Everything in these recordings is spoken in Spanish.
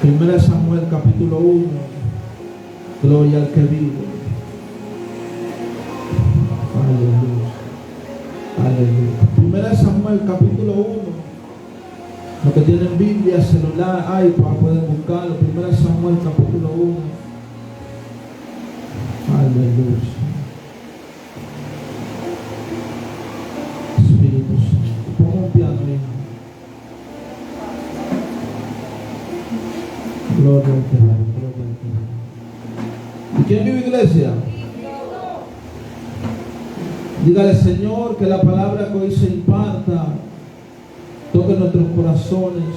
Primera Samuel capítulo 1. Gloria al que vive. Aleluya. Aleluya. Primera Samuel capítulo 1. Los que tienen Biblia, celular, iPad, pueden buscarlo. Primera Samuel capítulo 1. Aleluya. Espíritu Santo. Pongo un piano ahí. Gloria al que vive. Gloria al que vive. ¿Y quién vive, iglesia? Dígale, Señor, que la palabra que hoy se imparta toque nuestros corazones.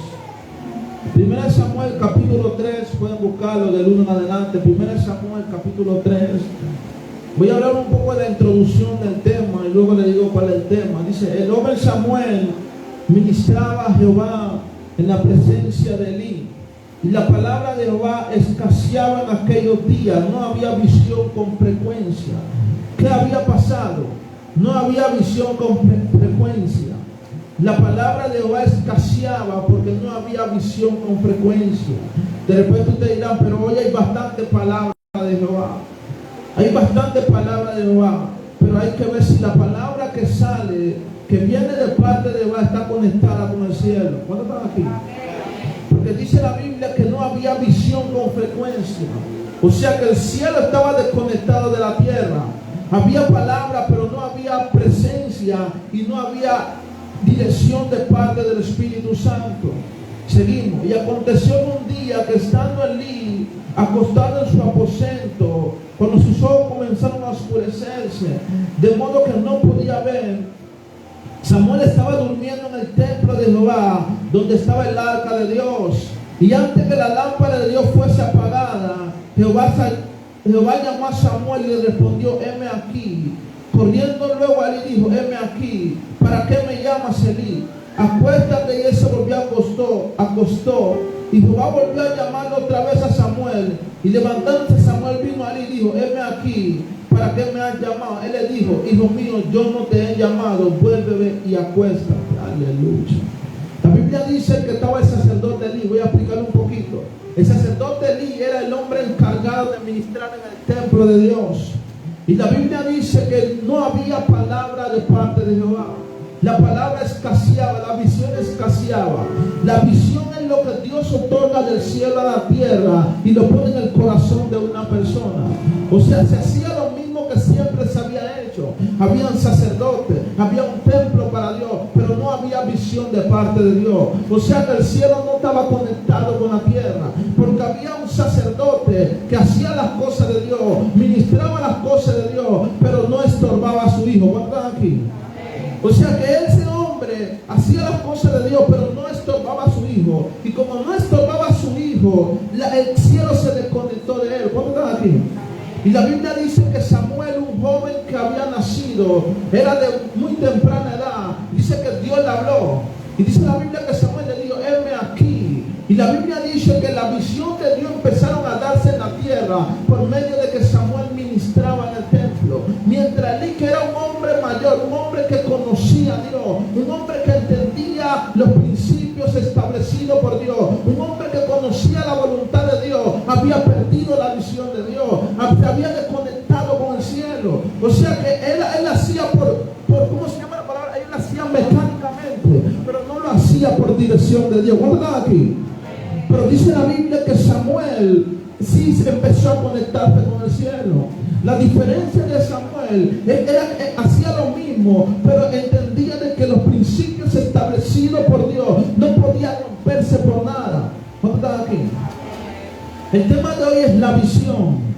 Primera Samuel capítulo 3, pueden buscarlo del 1 en adelante. Primera Samuel capítulo 3. Voy a hablar un poco de la introducción del tema y luego le digo cuál es el tema. Dice, el joven Samuel ministraba a Jehová en la presencia de Elí, y la palabra de Jehová escaseaba en aquellos días. No había visión con frecuencia. ¿Qué había pasado? No había visión con frecuencia. La palabra de Jehová escaseaba porque no había visión con frecuencia. De repente ustedes dirán, pero hoy hay bastante palabra de Jehová. Hay bastante palabra de Jehová, pero hay que ver si la palabra que sale, que viene de parte de Jehová, está conectada con el cielo. ¿Cuántos están aquí? Porque dice la Biblia que no había visión con frecuencia. O sea que el cielo estaba desconectado de la tierra. Había palabra, pero no había presencia y no había dirección de parte del Espíritu Santo. Seguimos. Y aconteció un día que estando Elí acostado en su aposento, cuando sus ojos comenzaron a oscurecerse, de modo que no podía ver, Samuel estaba durmiendo en el templo de Jehová, donde estaba el arca de Dios. Y antes que la lámpara de Dios fuese apagada, Jehová llamó a Samuel y le respondió, heme aquí. Corriendo luego a Elí dijo, heme aquí. ¿Para qué me llamas, Elí? Acuéstate. Y él se volvió acostó. Y Jehová volvió a llamarlo otra vez a Samuel. Y levantándose Samuel vino a Elí y dijo, heme aquí. ¿Para qué me has llamado? Él le dijo, hijo mío, yo no te he llamado, vuelve y acuéstate. Aleluya. La Biblia dice que estaba el sacerdote Elí. Voy a explicar un poquito. El sacerdote Elí era el hombre encargado de ministrar en el templo de Dios. Y la Biblia dice que no había palabra de parte de Jehová. La palabra escaseaba, la visión escaseaba. La visión es lo que Dios otorga del cielo a la tierra y lo pone en el corazón de una persona. O sea, se hacía lo mismo que siempre se había hecho. Había un sacerdote, había un templo para Dios, pero no había visión de parte de Dios. O sea que el cielo no estaba conectado con la tierra, porque había un sacerdote que hacía las cosas de Dios, ministraba las cosas de Dios, pero no estorbaba a su hijo. ¿Cuántos están aquí? O sea que ese hombre hacía las cosas de Dios, pero no estorbaba a su hijo. Y como no estorbaba a su hijo, el cielo se desconectó de él. ¿Cuántos están aquí? Y la Biblia dice que Samuel, un joven que había nacido, era de muy temprana edad. Dice que Dios le habló. Y dice la Biblia que Samuel le dijo, heme aquí. Y la Biblia dice que la visión de Dios empezaron a darse en la tierra por medio de que Samuel ministraba en el templo. Mientras Elí, que era un hombre mayor, un hombre que conocía a Dios, un hombre que entendía los principios establecidos por Dios, un hombre que conocía la voluntad de Dios, había perdido la visión de Dios, se había desconectado con el cielo. O sea que él hacía por ¿cómo se llama la palabra? Él hacía mecánicamente, pero no lo hacía por dirección de Dios. ¿Cuántos están aquí? Pero dice la Biblia que Samuel sí se empezó a conectarse con el cielo. La diferencia de Samuel, él hacía lo mismo, pero entendía de que los principios establecidos por Dios no podían romperse por nada. ¿Cuántos están aquí? El tema de hoy es la visión.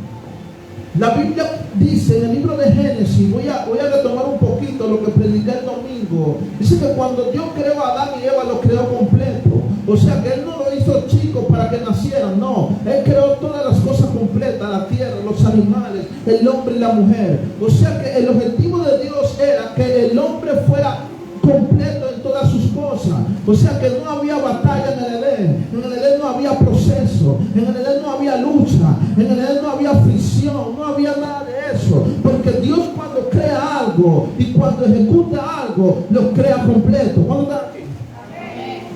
La Biblia dice en el libro de Génesis, voy a retomar un poquito lo que prediqué el domingo. Dice que cuando Dios creó a Adán y Eva, lo creó completo. O sea que Él no lo hizo chico para que nacieran, no. Él creó todas las cosas completas, la tierra, los animales, el hombre y la mujer. O sea que el objetivo de Dios era que el hombre fuera completo en todas sus cosas. O sea que no había batalla en el Edén. En el Edén no había proceso. En el Edén no había lucha. En el Edén no había fricción. No había nada de eso. Porque Dios, cuando crea algo y cuando ejecuta algo, lo crea completo. ¿Cuándo está aquí?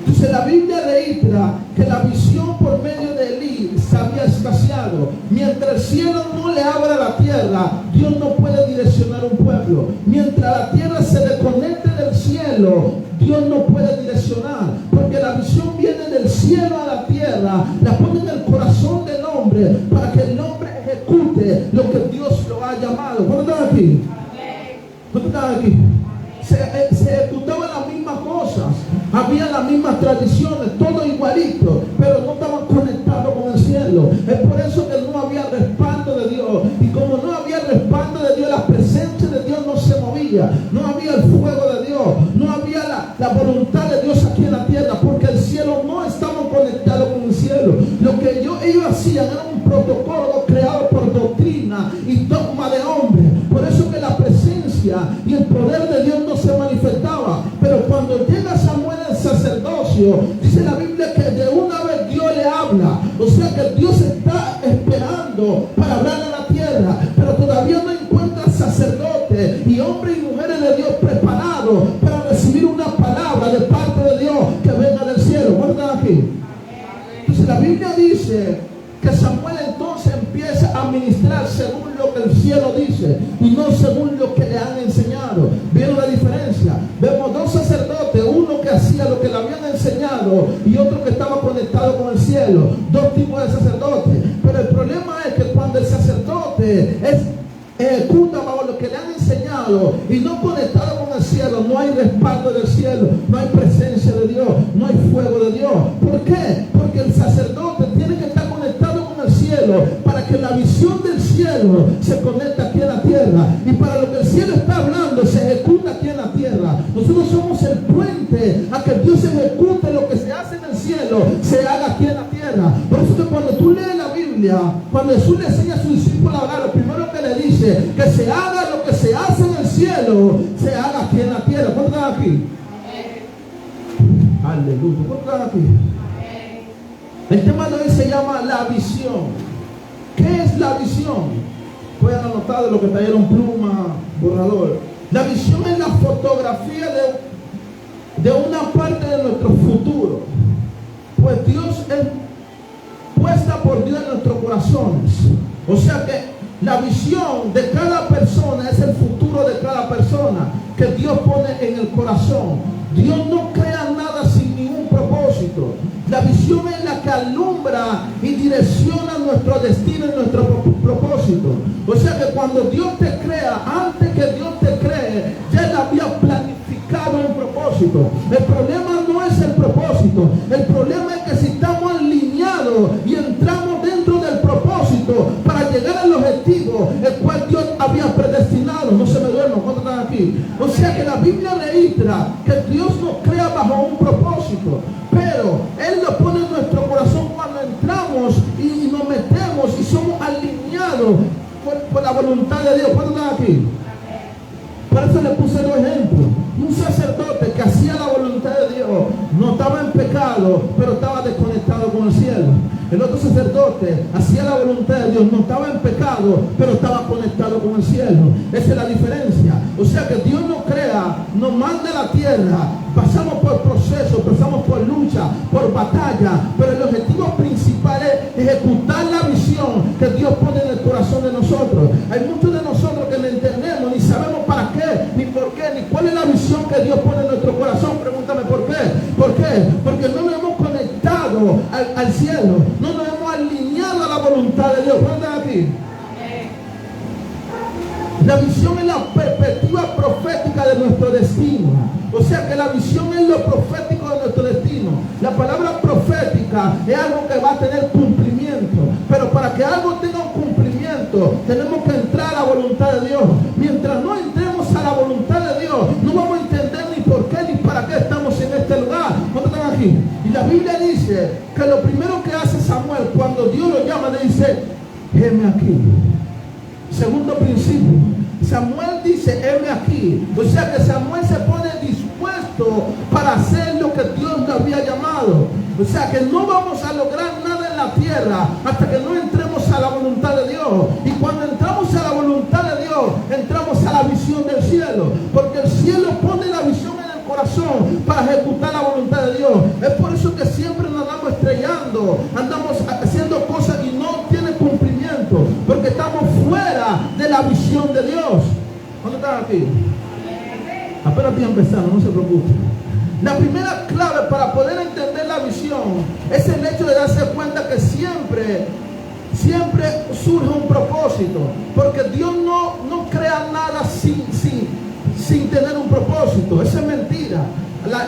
Entonces la Biblia reitera que la visión por medio de sentenciado. Mientras el cielo no le abra la tierra, Dios no puede direccionar un pueblo. Mientras la tierra se desconecte del cielo, Dios no puede direccionar, porque la visión viene del cielo a la tierra, la pone en el corazón del hombre para que el hombre ejecute lo que Dios lo ha llamado. ¿Cuántos están aquí? ¿Cuántos están aquí? Se ejecutaban las mismas cosas, había las mismas tradiciones, todo igualito, pero no estaban conectados con el cielo. Es por eso que no había respaldo de Dios, y como no había respaldo de Dios, la presencia de Dios no se movía, no había el fuego de Dios, no había la voluntad de Dios aquí en la tierra, porque el cielo no estaba conectado con el cielo. Lo que ellos hacían era un protocolo creado por doctrina y dogma de hombre. Por eso que la presencia y el poder de Dios no se manifestaba. Pero cuando llega Samuel al sacerdocio, dice la Biblia que de una vez Dios le habla. O sea que Dios está esperando para hablar a la tierra, pero todavía no encuentra sacerdotes y hombres y mujeres de Dios preparados para recibir una palabra de parte de Dios que venga del cielo. ¿Verdad aquí? Entonces la Biblia dice que Samuel entonces empieza a ministrar según lo que el cielo dice y no según lo que le han enseñado. ¿Vieron la diferencia? Vemos dos sacerdotes, uno que hacía lo que le habían enseñado y otro que estaba conectado con el cielo. Dos tipos de sacerdotes. Pero el problema es que cuando el sacerdote ejecuta bajo lo que le han enseñado y no conectado con el cielo, no hay respaldo del cielo, no hay presencia de Dios, no hay fuego de Dios. ¿Por qué? Porque el sacerdote tiene que estar conectado con el cielo para que la visión del cielo se conecte aquí en la tierra, y para lo que el cielo está hablando se ejecuta aquí en la tierra. Nosotros somos el puente a que Dios ejecute lo que se hace en el cielo, se haga aquí en la tierra. Por eso que cuando tú lees la Biblia, cuando Jesús le enseña a sus discípulos a orar, lo primero que le dice, que se haga lo que se hace en el cielo, se haga aquí en la tierra. ¿Cuántos están aquí? Aleluya. ¿Cuántos están aquí? El tema de hoy se llama la visión. ¿Qué es la visión? Pueden anotar de lo que trajeron pluma, borrador. La visión es la fotografía de una parte de nuestro futuro. Pues Dios es puesta por Dios en nuestros corazones. O sea que la visión de cada persona es el futuro de cada persona que Dios pone en el corazón. Dios no crea nada sin ningún propósito. La visión es la que alumbra y direcciona nuestro destino y nuestro propósito. O sea que cuando Dios te crea, antes que Dios te cree, ya Él había planificado un propósito. El problema no es el propósito. El problema es que si estamos alineados y entramos dentro del propósito para llegar al objetivo el cual Dios había predestinado. No se me duerman cuando están aquí. O sea que la Biblia registra que Dios nos crea bajo un propósito, pero Él lo pone en nuestro corazón cuando entramos y nos metemos y somos alineados por la voluntad de Dios. ¿Cuándo están aquí? Por eso le puse dos ejemplos. Un sacerdote que hacía la voluntad de Dios no estaba en pecado, pero estaba desconectado con el cielo. El otro sacerdote hacía la voluntad de Dios, no estaba en pecado, pero estaba conectado con el cielo. Esa es la diferencia. O sea que Dios nos crea, nos manda a la tierra, pasamos por procesos, pasamos por lucha, por batalla, pero el objetivo principal es ejecutar la visión que Dios pone en el corazón de nosotros. Hay muchos de nosotros que no entendemos, ni sabemos para qué, ni por qué, ni cuál es la visión que Dios pone en nuestro corazón. Pregúntame por qué. ¿Por qué? Porque no nos hemos conectado al cielo, no nos hemos alineado a la voluntad de Dios. ¿Cuántos están aquí? La visión es la perspectiva profética de nuestro destino. O sea que la visión es lo profético de nuestro destino. La palabra profética es algo que va a tener cumplimiento. Pero para que algo tenga un cumplimiento, tenemos que entrar a la voluntad de Dios. Mientras no entremos a la voluntad de Dios, no vamos a entender ni por qué ni para qué estamos en este lugar. ¿Cuántos están aquí? Y la Biblia dice que lo primero que hace Samuel cuando Dios lo llama, le dice, heme aquí. Segundo principio, Samuel dice, heme aquí. O sea que Samuel se pone dispuesto para hacer lo que Dios le había llamado. O sea que no vamos a lograr nada en la tierra hasta que no entremos a la voluntad de Dios. Y cuando entramos a la voluntad de Dios, entramos a la visión del cielo. Porque el cielo pone la visión en el corazón para ejecutar la voluntad de Dios. Es por eso que siempre nos andamos estrellando, andamos haciendo cosas y no tiene cumplimiento están aquí? Apenas estoy empezando, no se preocupen. La primera clave para poder entender la visión es el hecho de darse cuenta que siempre surge un propósito, porque Dios no crea nada sin tener un propósito. Eso es mentira.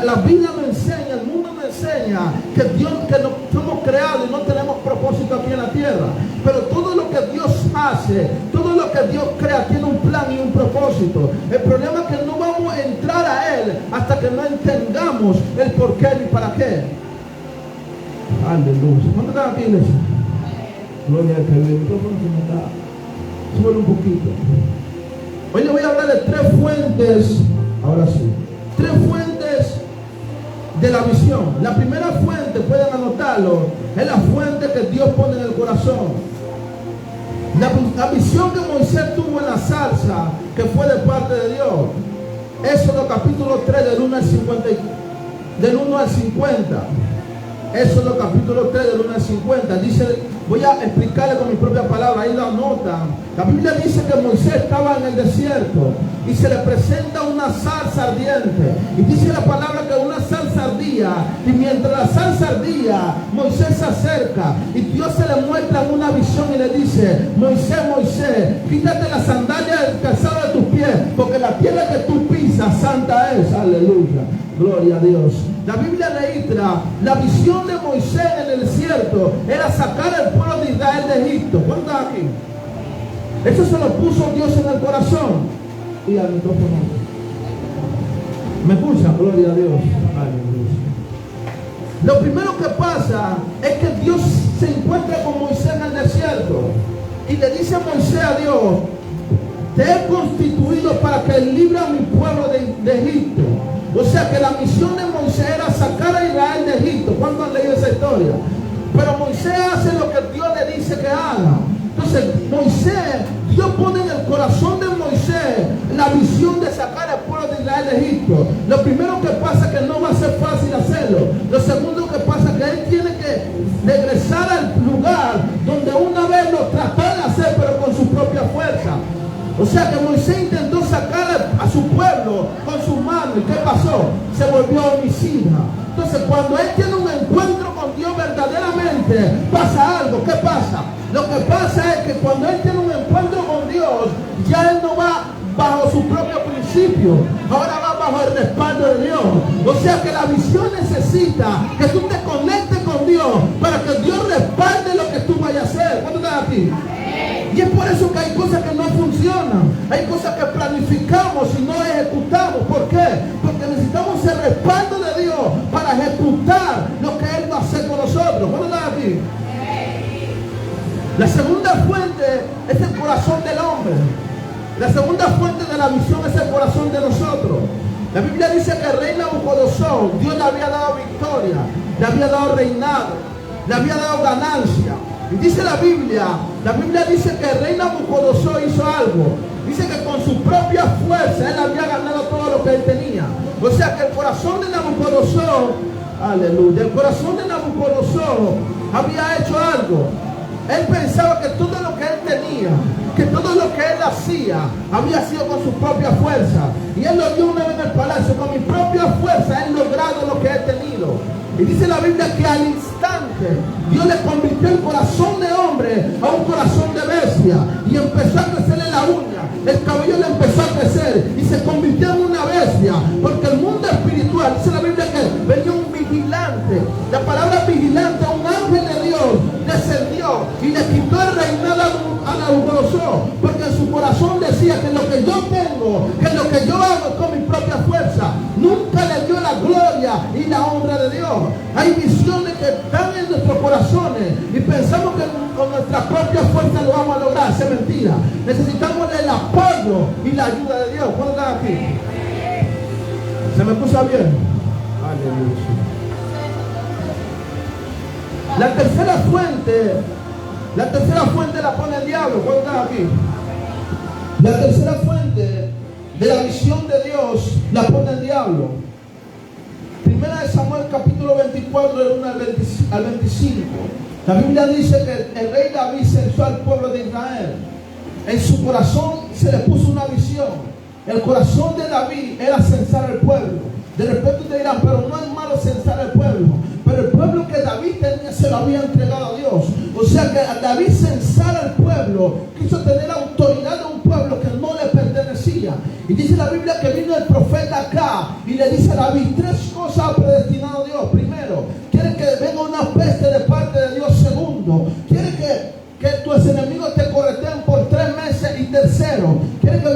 La Biblia nos enseña, el mundo nos enseña que no somos creados y no tenemos propósito aquí en la tierra. Pero todo lo que Dios hace, todo lo que Dios crea tiene un plan y un propósito. El problema es que no vamos a entrar a Él hasta que no entendamos el por qué y para qué. Aleluya. ¿Cuánto están aquí, iglesia? Gloria al que el micrófono se me está. Súbelo un poquito. Hoy le voy a hablar de 3 fuentes. Ahora sí. 3 fuentes de la visión. La primera fuente, pueden anotarlo, es la fuente que Dios pone en el corazón. La visión que Moisés tuvo en la zarza, que fue de parte de Dios. Éxodo capítulo 3 del 1 al 50. Éxodo capítulo 3 del 1 al 50. Dice, voy a explicarle con mi propia palabra, ahí lo anotan. La Biblia dice que Moisés estaba en el desierto y se le presenta una zarza ardiente. Y dice la palabra que una zarza ardía. Y mientras la zarza ardía, Moisés se acerca. Y Dios se le muestra en una visión y le dice, Moisés, Moisés, quítate la sandalia del calzado de tus pies, porque la tierra que tú pisas, santa es. Aleluya. Gloria a Dios. La Biblia registra la visión de Moisés en el desierto era sacar al pueblo de Israel de Egipto. ¿Cuántos aquí? Eso se lo puso Dios en el corazón. Y al micrófono. ¿Me escuchan? Gloria a Dios. Aleluya. Lo primero que pasa es que Dios se encuentra con Moisés en el desierto y le dice a Moisés a Dios, te he constituido para que libre a mi pueblo de Egipto. O sea que la misión de Moisés era sacar a Israel de Egipto. ¿Cuántos han leído esa historia? Pero Moisés hace lo que Dios le dice que haga. Entonces Dios pone en el corazón de Moisés la visión de sacar al pueblo de Israel de Egipto. Lo primero que pasa es que no va a ser fácil hacerlo. Lo segundo que pasa es que él tiene que regresar al lugar donde una vez lo trató de hacer, pero con su propia fuerza. O sea que Moisés intentó sacar a su pueblo con sus manos. ¿Y qué pasó? Se volvió homicida. Entonces cuando él tiene un encuentro con Dios verdaderamente, pasa algo. ¿Qué pasa? Lo que pasa es que cuando él tiene un encuentro con Dios, ya él no va bajo su propio principio, ahora va bajo el respaldo de Dios. O sea que la visión necesita que tú te conectes con Dios para que Dios respalde lo que tú vayas a hacer. ¿Cuánto estás aquí? Y es por eso que hay cosas que no funcionan, hay cosas que planificamos y no ejecutamos. ¿Por qué? Porque necesitamos el respaldo de Dios para ejecutar lo que Él va a hacer con nosotros. ¿Cuánto estás aquí? La segunda fuente es el corazón del hombre. La segunda fuente de la visión es el corazón de nosotros. La Biblia dice que el rey Nabucodonosor, Dios le había dado victoria, le había dado reinado, le había dado ganancia. Y dice la Biblia dice que el rey Nabucodonosor hizo algo. Dice que con su propia fuerza él había ganado todo lo que él tenía. O sea que el corazón de Nabucodonosor, aleluya, el corazón de Nabucodonosor había hecho algo. Él pensaba que todo lo que él tenía, que todo lo que él hacía, había sido con su propia fuerza. Y él lo dio una vez en el palacio, con mi propia fuerza he logrado lo que he tenido. Y dice la Biblia que al instante Dios le convirtió el corazón de hombre a un corazón de bestia. Y empezó a crecerle la uña, el cabello le empezó a crecer y se convirtió en una bestia. Porque el mundo espiritual, dice la Biblia que venía un vigilante. La palabra vigilante, un ángel de Dios descendió y le quitó el reinado a Nabucodonosor, porque en su corazón decía que lo que yo tengo, que lo que yo hago con mi propia fuerza, nunca le dio la gloria y la honra de Dios. Hay visiones que están en nuestros corazones y pensamos que con nuestra propia fuerza lo vamos a lograr. Es mentira. Necesitamos el apoyo y la ayuda de Dios. ¿Cuándo están aquí? ¿Se me puso bien? Aleluya. La tercera fuente la pone el diablo. ¿Cuándo están aquí? La tercera fuente de la visión de Dios la pone el diablo. Primera de Samuel capítulo 24 del 1 al 25. La Biblia dice que el rey David censó al pueblo de Israel. En su corazón se le puso una visión. El corazón de David era censar al pueblo. De repente te dirán, pero no es malo censar al pueblo. Pero el pueblo que David tenía se lo había entregado a Dios. O sea que a David censar al pueblo quiso tener autoridad de un pueblo que no le pertenecía. Y dice la Biblia que vino el profeta acá y le dice a David, 3 cosas ha predestinado Dios. Primero, quiere que venga una peste de parte de Dios. Segundo, quiere que tus enemigos te correteen por 3 meses. Y tercero, quiere que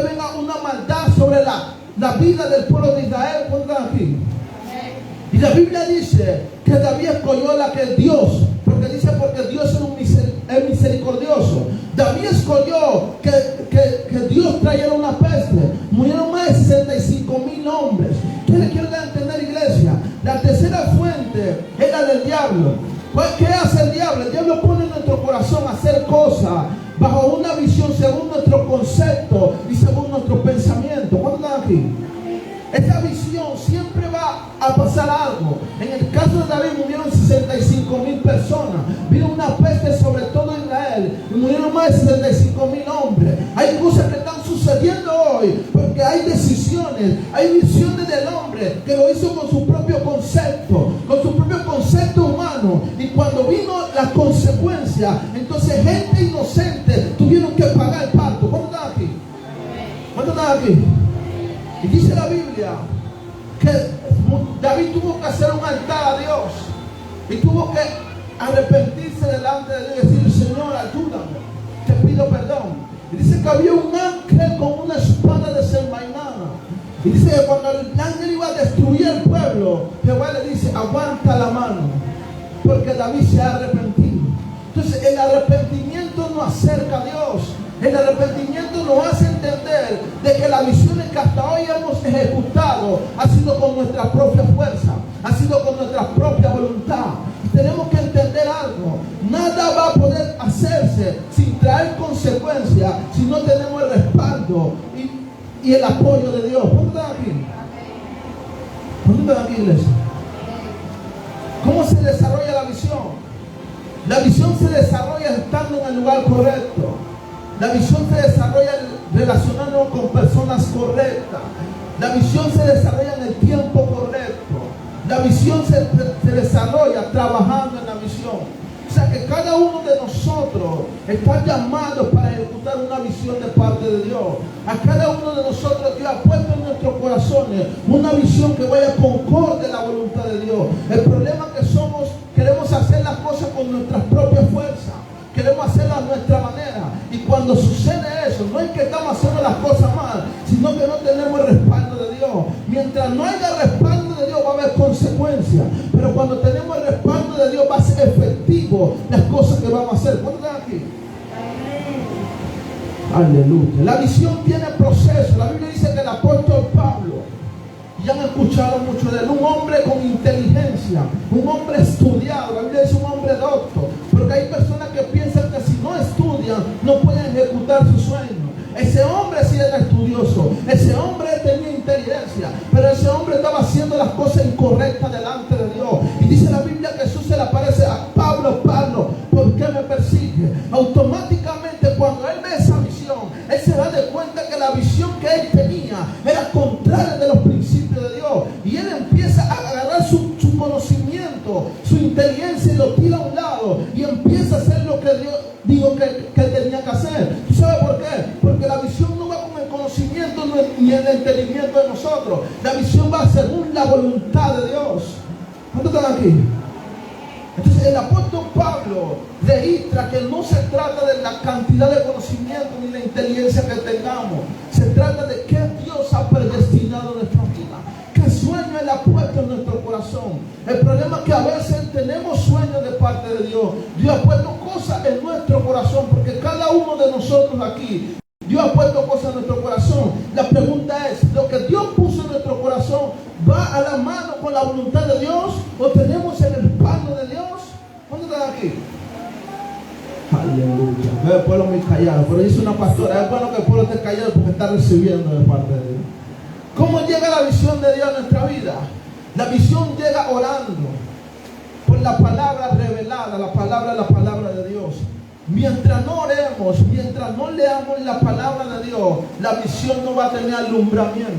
venga una maldad sobre la vida del pueblo de Israel. ¿Cuántos aquí? Y la Biblia dice que David escogió la que es Dios, porque Dios es misericordioso. David escogió que Dios trayera una peste. Murieron más de 65,000 hombres. ¿Qué le quiero dar a entender, iglesia? La tercera fuente es la del diablo. ¿Qué hace el diablo? El diablo pone en nuestro corazón a hacer cosas bajo una visión según nuestro concepto y según nuestro pensamiento. ¿Cuántos están aquí? Esa visión siempre va a pasar algo. En el caso de David murieron 65,000 personas. Vino una peste sobre todo Israel y murieron más de 65,000 hombres. Hay cosas que están sucediendo hoy porque hay decisiones, hay visiones del hombre que lo hizo con su propio concepto humano. Y cuando vino la consecuencia, entonces gente inocente tuvieron que pagar el parto. ¿Cuántos están aquí? ¿Cuántos están aquí? Y dice la Biblia que David tuvo que hacer un altar a Dios y tuvo que arrepentirse delante de Dios y decir, Señor, ayúdame, te pido perdón. Y dice que había un ángel con una espada desenvainada. Y dice que cuando el ángel iba a destruir el pueblo, Jehová le dice, aguanta la mano, porque David se ha arrepentido. Entonces el arrepentimiento nos acerca a Dios. El arrepentimiento nos hace entender de que las visiones que hasta hoy hemos ejecutado ha sido con nuestra propia fuerza, ha sido con nuestra propia voluntad. Y tenemos que entender algo: nada va a poder hacerse sin traer consecuencias si no tenemos el respaldo y el apoyo de Dios. ¿Cuántos están aquí? ¿Cuántos están aquí, iglesia? ¿Cómo se desarrolla la visión? La visión se desarrolla estando en el lugar correcto. La visión se desarrolla relacionándonos con personas correctas. La visión se desarrolla en el tiempo correcto. La visión se desarrolla trabajando en la visión. O sea que cada uno de nosotros está llamado para ejecutar una visión de parte de Dios. A cada uno de nosotros Dios ha puesto en nuestros corazones una visión que vaya concorde a la voluntad de Dios. El problema es que queremos hacer las cosas con nuestras propias fuerzas. Queremos hacerlo a nuestra manera. Y cuando sucede eso, no es que estamos haciendo las cosas mal, sino que no tenemos el respaldo de Dios. Mientras no haya respaldo de Dios, va a haber consecuencias. Pero cuando tenemos el respaldo de Dios, va a ser efectivo las cosas que vamos a hacer. ¿Cuántos están aquí? Aleluya. La visión tiene proceso. La Biblia dice que el apóstol Pablo, ya han escuchado mucho de él, un hombre con inteligencia, un hombre estudiado. La Biblia dice un hombre docto, porque hay personas que piensan que si no estudian no pueden ejecutar su sueño. Ese hombre sí era estudioso, ese hombre tenía inteligencia, pero ese hombre estaba haciendo las cosas incorrectas delante de Dios. Y dice la Biblia que Jesús se le aparece a Pablo: Pablo, ¿por qué me persigue? Automáticamente cuando él ve esa visión, él se da de cuenta que la visión que él tenía era contraria de los principios de Dios. Y él empieza a agarrar su conocimiento, su inteligencia, y lo tira a un lado y empieza a hacer lo que Dios dijo que tenía que hacer. ¿Tú sabes por qué? Porque la visión no va con el conocimiento ni el entendimiento de nosotros. La visión va según la voluntad de Dios. ¿Cuántos están aquí? Entonces el apóstol Pablo registra que no se trata de la cantidad de conocimiento ni la inteligencia que tengamos. Se trata de qué Dios ha predestinado en nuestra vida, qué sueño Él ha puesto en nuestro corazón. El problema es que a veces tenemos sueños de parte de Dios. Dios ha puesto cosas en nuestro corazón, porque cada uno de nosotros aquí, Dios ha puesto cosas en nuestro corazón. La pregunta es, ¿lo que Dios puso en nuestro corazón va a la mano con la voluntad de Dios o tenemos el respaldo de Dios? ¿Cuántos están aquí? Aleluya. Veo el pueblo muy callado, pero dice una pastora: es bueno que el pueblo esté callado porque está recibiendo de parte de Dios. ¿Cómo llega la visión de Dios a nuestra vida? La visión llega orando por la palabra revelada, la palabra de Dios. Mientras no oremos, mientras no leamos la palabra de Dios, la visión no va a tener alumbramiento.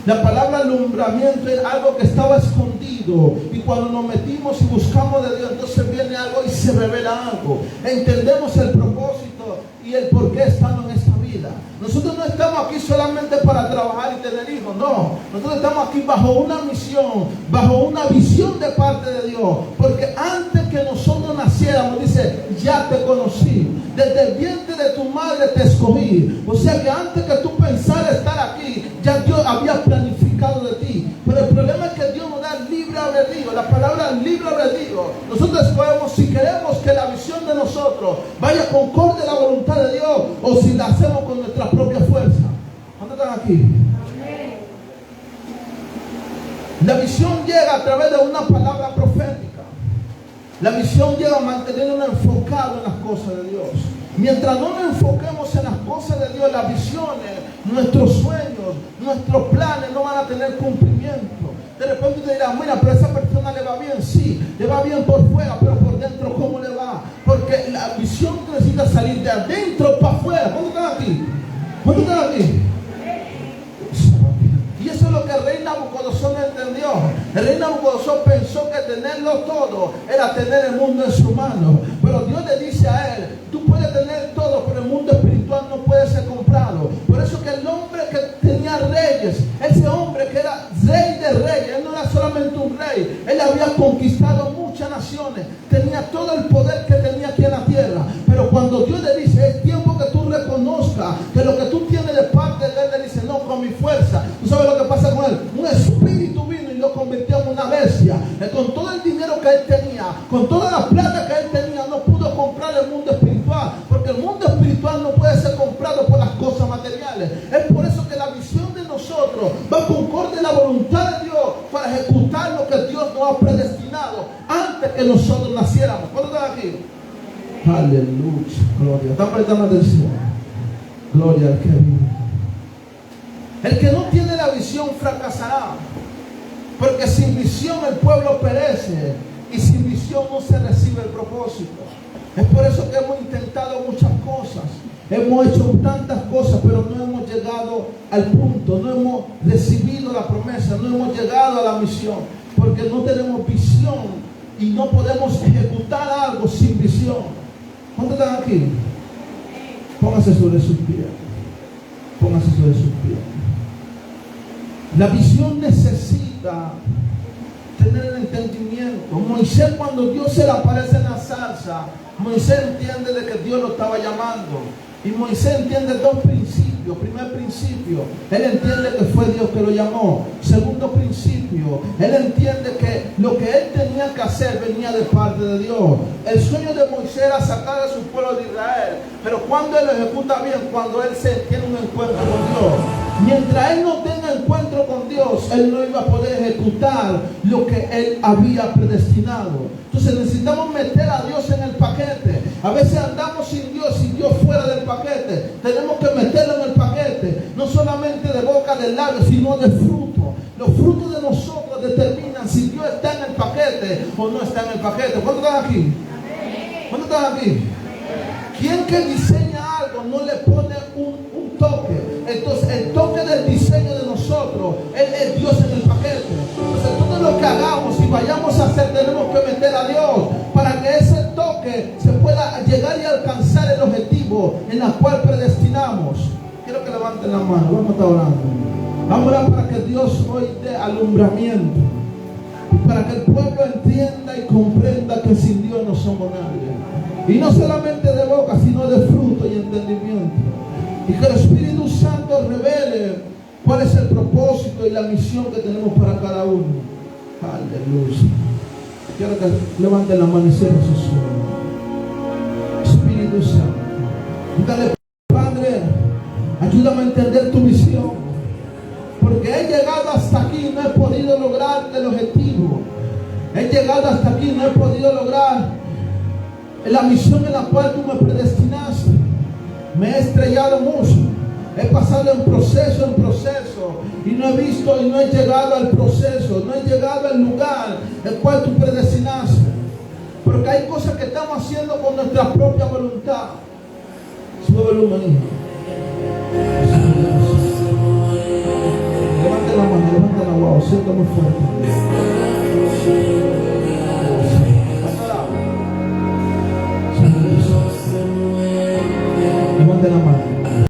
La palabra alumbramiento es algo que estaba escondido, y cuando nos metimos y buscamos de Dios, entonces viene algo y se revela algo. Entendemos el propósito y el por qué estamos en esta vida. Nosotros no estamos aquí solamente para trabajar y tener hijos, no. Nosotros estamos aquí bajo una misión, bajo una visión de parte de Dios. Porque antes que nosotros naciéramos, dice, ya te conocí. Desde el vientre de tu madre te escogí. O sea que antes que tú pensaras estar aquí, ya Dios había planificado de ti. Pero el problema es que Dios nos da libre albedrío. La palabra libre albedrío. Nosotros escogemos si queremos que la visión de nosotros vaya concorde a la voluntad de Dios, o si la hacemos con nuestra propia fuerza. ¿Cuántos están aquí? La visión llega a través de una palabra profética. La visión llega manteniéndonos enfocados en las cosas de Dios. Mientras no nos enfoquemos en las cosas de Dios, las visiones, nuestros sueños, nuestros planes no van a tener cumplimiento. De repente te dirán, mira, pero a esa persona le va bien. Sí, le va bien por fuera, pero por dentro, ¿cómo le va? Porque la visión necesita salir de adentro para afuera. ¿Cuántos están aquí? ¿Cuántos están aquí? Y eso es lo que el rey Nabucodonosor no entendió. El rey Nabucodonosor pensó que tenerlo todo era tener el mundo en su mano. Pero Dios le dice a él, tú puedes tener todo, pero el mundo espiritual no puede ser comprado. Por eso que el hombre que tenía reyes, ese hombre que era rey de reyes, él no era solamente un rey, él había conquistado muchas naciones, tenía todo el poder que tenía aquí en la tierra. Pero cuando Dios le dice, es tiempo que tú reconozcas que lo que tú tienes de parte de él, le dice, no con mi fuerza. ¿Tú sabes lo que pasa con él? Un espíritu vino y lo convirtió en una bestia. Con todo el dinero que él tenía, con toda la plata que él tenía, no pudo comprar el mundo espiritual, porque el mundo espiritual no puede ser comprado por las cosas materiales. Es por eso que la visión de nosotros va concorde a la voluntad de Dios para ejecutar lo que Dios nos ha predestinado antes que nosotros naciéramos. ¿Cuántos están aquí? Aleluya, gloria. ¿Están prestando atención? Gloria al que vive. El que no tiene la visión fracasará, porque sin visión el pueblo perece, y sin visión no se recibe el propósito. Es por eso que hemos intentado muchas cosas, hemos hecho tantas cosas, pero no hemos llegado al punto, no hemos recibido la promesa, no hemos llegado a la misión, porque no tenemos visión y no podemos ejecutar algo sin visión. ¿Cuántos están aquí? Póngase sobre sus pies. Póngase sobre sus pies. La visión necesita tener el entendimiento. Moisés, cuando Dios se le aparece en la zarza, Moisés entiende de que Dios lo estaba llamando. Y Moisés entiende dos principios. Primer principio, él entiende que fue Dios que lo llamó. Segundo principio, él entiende que lo que él tenía que hacer venía de parte de Dios. El sueño de Moisés era sacar a su pueblo de Israel. Pero cuando él lo ejecuta bien, cuando él tiene un encuentro con Dios. Mientras él no tenga encuentro con Dios, él no iba a poder ejecutar lo que él había predestinado. Entonces necesitamos meter a Dios en el paquete. A veces andamos sin Dios fuera del paquete. Tenemos que meterlo en el paquete, no solamente de boca, de labios, sino de fruto. Los frutos de nosotros determinan si Dios está en el paquete o no está en el paquete. ¿Cuántos están aquí? ¿Cuántos están aquí? Quien que diseña algo no le pone un toque. Entonces el toque del diseño de nosotros es Dios en el paquete. Entonces todo lo que hagamos y vayamos a hacer, tenemos que meter a Dios para que ese toque se pueda llegar y alcanzar el objetivo en el cual predestinamos. Quiero que levanten la mano, vamos a estar orando. Vamos a orar para que Dios hoy dé alumbramiento, para que el pueblo entienda y comprenda que sin Dios no somos nadie. Y no solamente de boca, sino de fruto y entendimiento. Y que el Espíritu Santo revele cuál es el propósito y la misión que tenemos para cada uno. Aleluya. Quiero que levanten la mano y cierren sus ojos. Espíritu Santo, dígale, Padre, ayúdame a entender tu misión. Porque he llegado hasta aquí y no he podido lograr el objetivo. He llegado hasta aquí y no he podido lograr la misión en la cual tú me predestinaste. Me he estrellado mucho, he pasado en proceso y no he visto y no he llegado al proceso, no he llegado al lugar el cual tú predestinaste. Pero Porque hay cosas que estamos haciendo con nuestra propia voluntad. Sube volumen, hijo. Levante la mano, levante la mano, siento muy fuerte.